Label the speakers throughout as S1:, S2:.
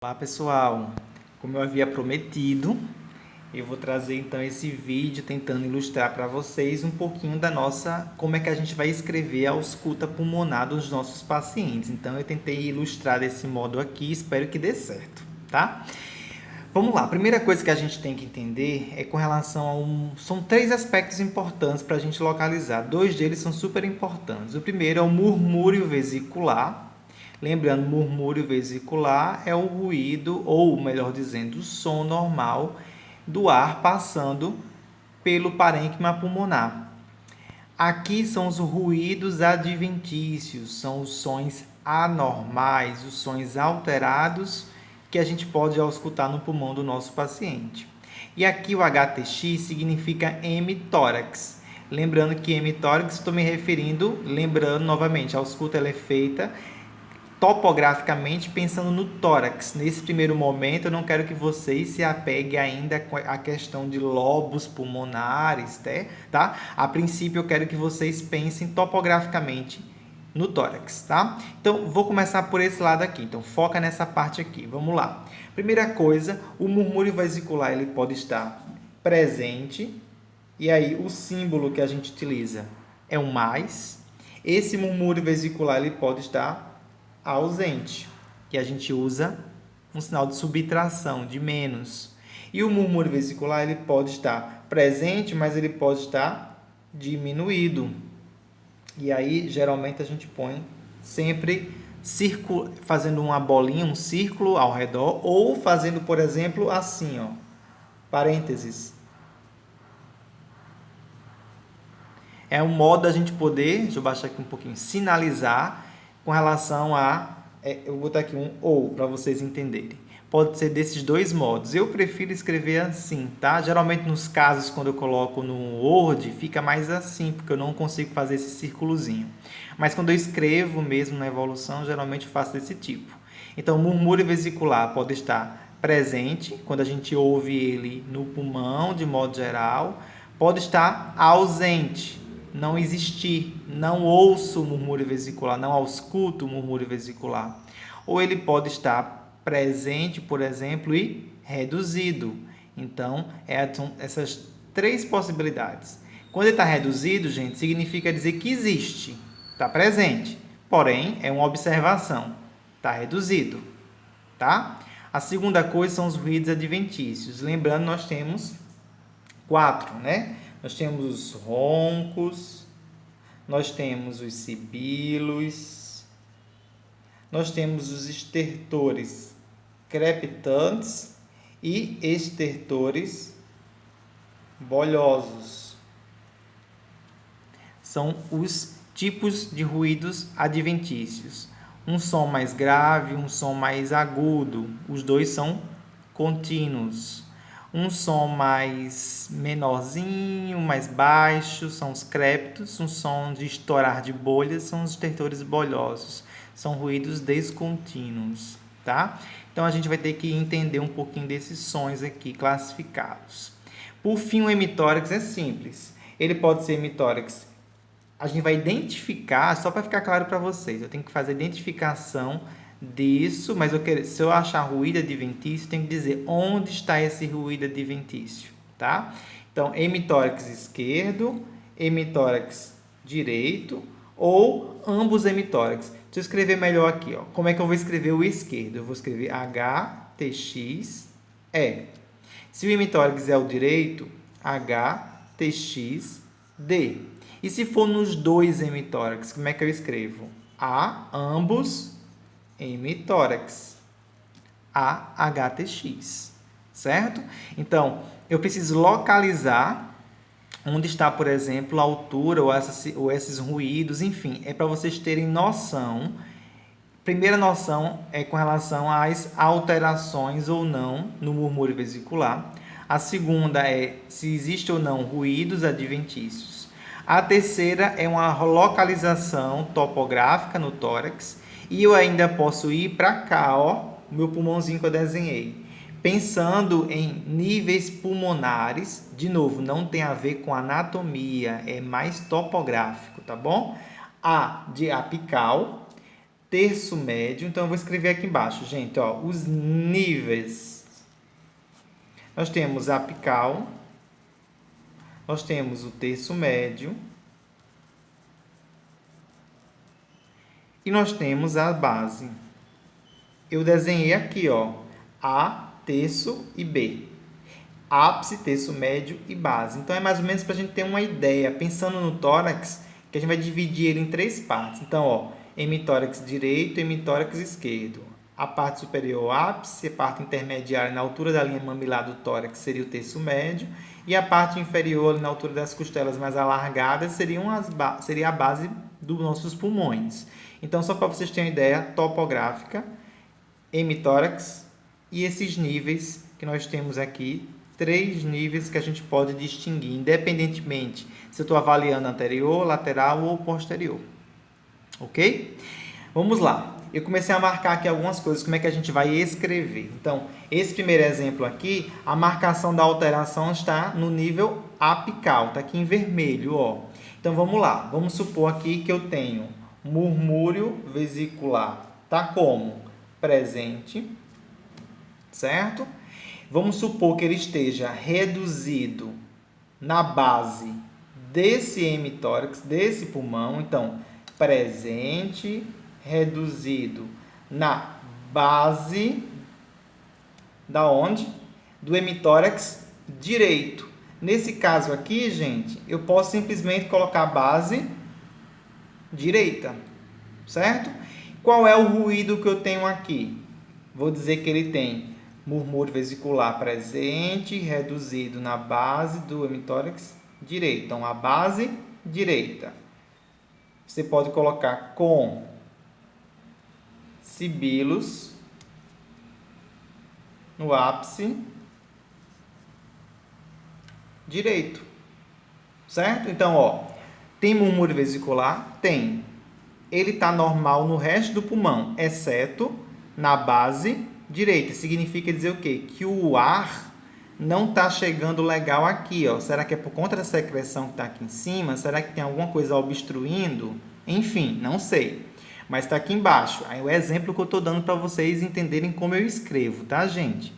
S1: Olá pessoal, como eu havia prometido, eu vou trazer então esse vídeo tentando ilustrar para vocês um pouquinho da nossa, como é que a gente vai escrever a ausculta pulmonar dos nossos pacientes. Então eu tentei ilustrar desse modo aqui, espero que dê certo, tá? Vamos lá, a primeira coisa que a gente tem que entender é com relação a são três aspectos importantes para a gente localizar. Dois deles são super importantes. O primeiro é o murmúrio vesicular. Lembrando, murmúrio vesicular é o ruído, ou melhor dizendo, o som normal do ar passando pelo parênquima pulmonar. Aqui são os ruídos adventícios, são os sons anormais, os sons alterados que a gente pode auscultar no pulmão do nosso paciente. E aqui o HTX significa hemitórax. Lembrando que hemitórax, estou me referindo, lembrando novamente, a ausculta ela é feita topograficamente pensando no tórax. Nesse primeiro momento, eu não quero que vocês se apeguem ainda à questão de lobos pulmonares, tá? A princípio, eu quero que vocês pensem topograficamente no tórax, tá? Então, vou começar por esse lado aqui. Então, foca nessa parte aqui. Vamos lá. Primeira coisa, o murmúrio vesicular ele pode estar presente. E aí, o símbolo que a gente utiliza é o mais. Esse murmúrio vesicular ele pode estar ausente, que a gente usa um sinal de subtração, de menos. E o murmúrio vesicular ele pode estar presente, mas ele pode estar diminuído. E aí, geralmente, a gente põe sempre fazendo uma bolinha, um círculo ao redor, ou fazendo, por exemplo, assim, ó, parênteses. É um modo da gente poder, deixa eu baixar aqui um pouquinho, sinalizar com relação a, eu vou botar aqui um ou, para vocês entenderem. Pode ser desses dois modos. Eu prefiro escrever assim, tá? Geralmente nos casos, quando eu coloco no Word, fica mais assim, porque eu não consigo fazer esse círculozinho. Mas quando eu escrevo mesmo na evolução, geralmente eu faço desse tipo. Então, o murmúrio vesicular pode estar presente, quando a gente ouve ele no pulmão, de modo geral. Pode estar ausente, não existir, não ouço o murmúrio vesicular, não ausculto o murmúrio vesicular. Ou ele pode estar presente, por exemplo, e reduzido. Então, são essas três possibilidades. Quando ele está reduzido, gente, significa dizer que existe, está presente, porém, é uma observação, está reduzido, tá? A segunda coisa são os ruídos adventícios. Lembrando, nós temos 4, né? Nós temos os roncos, nós temos os sibilos, nós temos os estertores crepitantes e estertores bolhosos. São os tipos de ruídos adventícios. Um som mais grave, um som mais agudo. Os dois são contínuos. Um som mais menorzinho, mais baixo, são os crépitos. Um som de estourar de bolhas são os estertores bolhosos. São ruídos descontínuos, tá? Então, a gente vai ter que entender um pouquinho desses sons aqui classificados. Por fim, o hemitórax é simples. Ele pode ser hemitórax. A gente vai identificar, só para ficar claro para vocês, eu tenho que fazer a identificação disso, mas se eu achar ruído adventício, tenho que dizer onde está esse ruído adventício, tá? Então, hemitórax esquerdo, hemitórax direito ou ambos hemitórax. Deixa eu escrever melhor aqui, ó. Como é que eu vou escrever o esquerdo? Eu vou escrever HTXE. Se o hemitórax é o direito, HTXD. E se for nos dois hemitórax, como é que eu escrevo? Ambos hemitórax, AHTX, certo? Então, eu preciso localizar onde está, por exemplo, a altura ou esses ruídos, enfim, é para vocês terem noção. Primeira noção é com relação às alterações ou não no murmúrio vesicular. A segunda é se existe ou não ruídos adventícios. A terceira é uma localização topográfica no tórax. E eu ainda posso ir para cá, ó, o meu pulmãozinho que eu desenhei. Pensando em níveis pulmonares, de novo, não tem a ver com anatomia, é mais topográfico, tá bom? A de apical, terço médio. Então, eu vou escrever aqui embaixo, gente, ó, os níveis. Nós temos a apical, nós temos o terço médio e nós temos a base. Eu desenhei aqui, ó, A, terço e B. Ápice, terço médio e base. Então, é mais ou menos para a gente ter uma ideia, pensando no tórax, que a gente vai dividir ele em 3 partes. Então, ó, hemitórax direito e hemitórax esquerdo. A parte superior, o ápice, a parte intermediária na altura da linha mamilar do tórax seria o terço médio, e a parte inferior, na altura das costelas mais alargadas, seria a base dos nossos pulmões. Então, só para vocês terem uma ideia topográfica, hemitórax e esses níveis que nós temos aqui, 3 níveis que a gente pode distinguir, independentemente se eu estou avaliando anterior, lateral ou posterior. Ok? Vamos lá. Eu comecei a marcar aqui algumas coisas, como é que a gente vai escrever. Então, esse primeiro exemplo aqui, a marcação da alteração está no nível apical, está aqui em vermelho, ó. Então, vamos lá. Vamos supor aqui que eu tenho murmúrio vesicular. Tá como? Presente, certo? Vamos supor que ele esteja reduzido na base desse hemitórax, desse pulmão. Então, presente, reduzido na base da onde? Do hemitórax direito. Nesse caso aqui, gente, eu posso simplesmente colocar base direita, certo? Qual é o ruído que eu tenho aqui? Vou dizer que ele tem murmúrio vesicular presente, reduzido na base do hemitórax direito. Então, a base direita. Você pode colocar com sibilos no ápice direito. Certo? Então, ó, tem murmúrio vesicular? Tem. Ele está normal no resto do pulmão, exceto na base direita. Significa dizer o quê? Que o ar não está chegando legal aqui, ó. Será que é por conta da secreção que está aqui em cima? Será que tem alguma coisa obstruindo? Enfim, não sei. Mas está aqui embaixo. Aí o exemplo que eu estou dando para vocês entenderem como eu escrevo, tá, gente?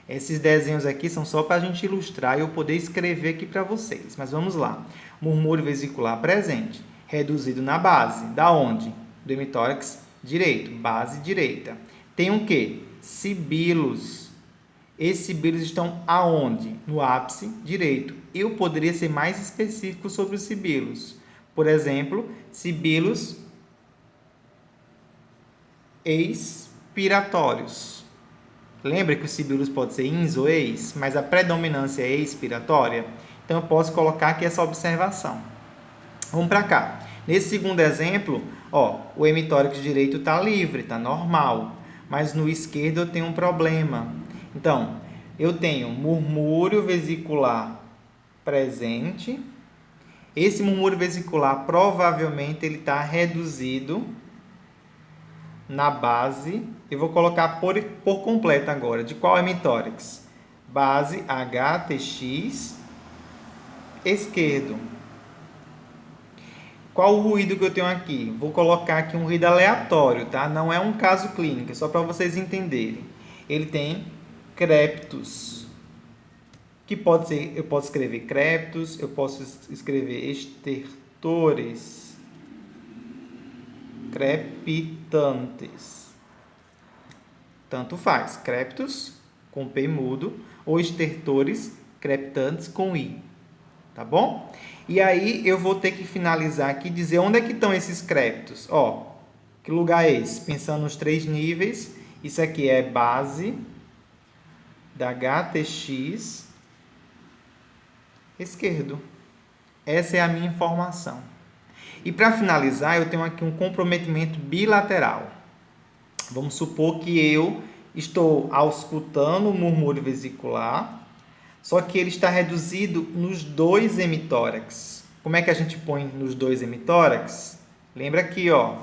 S1: Esses desenhos aqui são só para a gente ilustrar e eu poder escrever aqui para vocês. Mas vamos lá. Murmúrio vesicular presente, reduzido na base. Da onde? Do hemitórax direito, base direita. Tem o quê? Sibilos. Esses sibilos estão aonde? No ápice direito. Eu poderia ser mais específico sobre os sibilos. Por exemplo, sibilos expiratórios. Lembra que os sibilos podem ser ins ou ex, mas a predominância é expiratória? Então, eu posso colocar aqui essa observação. Vamos para cá. Nesse segundo exemplo, ó, o hemitórax direito está livre, está normal. Mas no esquerdo eu tenho um problema. Então, eu tenho murmúrio vesicular presente. Esse murmúrio vesicular, provavelmente, ele está reduzido na base. Eu vou colocar por completo agora. De qual hemitórax? Base HTX esquerdo. Qual o ruído que eu tenho aqui? Vou colocar aqui um ruído aleatório, tá? Não é um caso clínico, é só para vocês entenderem. Ele tem crepitus, que pode ser, eu posso escrever crepitus, eu posso escrever estertores, crepitantes. Tanto faz, crepitus com P mudo ou estertores crepitantes com I. Tá bom? E aí eu vou ter que finalizar aqui e dizer onde é que estão esses crépitos. Ó, que lugar é esse? Pensando nos 3 níveis, isso aqui é base da HTX esquerdo. Essa é a minha informação. E para finalizar, eu tenho aqui um comprometimento bilateral. Vamos supor que eu estou auscultando o murmúrio vesicular, só que ele está reduzido nos 2 hemitórax. Como é que a gente põe nos 2 hemitórax? Lembra aqui, ó.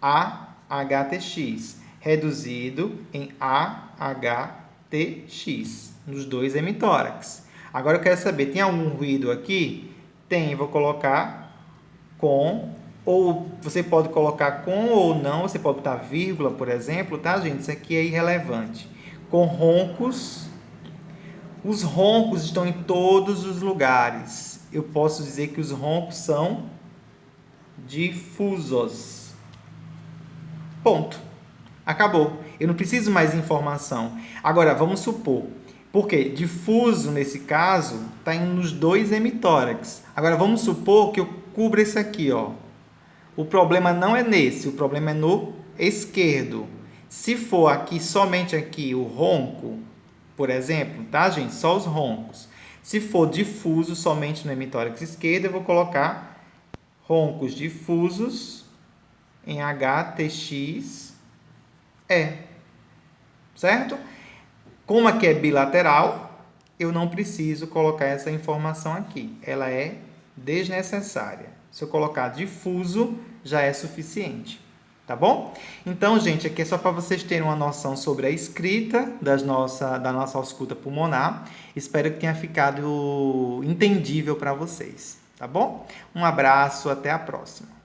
S1: AHTX, reduzido em AHTX, nos 2 hemitórax. Agora eu quero saber, tem algum ruído aqui? Tem, vou colocar com ou você pode colocar com ou não, você pode botar vírgula, por exemplo, tá, gente? Isso aqui é irrelevante. Com roncos, os roncos estão em todos os lugares. Eu posso dizer que os roncos são difusos. Ponto. Acabou. Eu não preciso mais informação. Agora, vamos supor. Por quê? Difuso, nesse caso, está nos dois hemitórax. Agora, vamos supor que eu cubra esse aqui, ó. O problema não é nesse, o problema é no esquerdo. Se for aqui, somente aqui, o ronco, por exemplo, tá, gente? Só os roncos. Se for difuso somente no hemitórax esquerdo, eu vou colocar roncos difusos em HTX certo? Como aqui é bilateral, eu não preciso colocar essa informação aqui. Ela é desnecessária. Se eu colocar difuso, já é suficiente. Tá bom? Então, gente, aqui é só para vocês terem uma noção sobre a escrita da nossa ausculta pulmonar. Espero que tenha ficado entendível para vocês. Tá bom? Um abraço, até a próxima.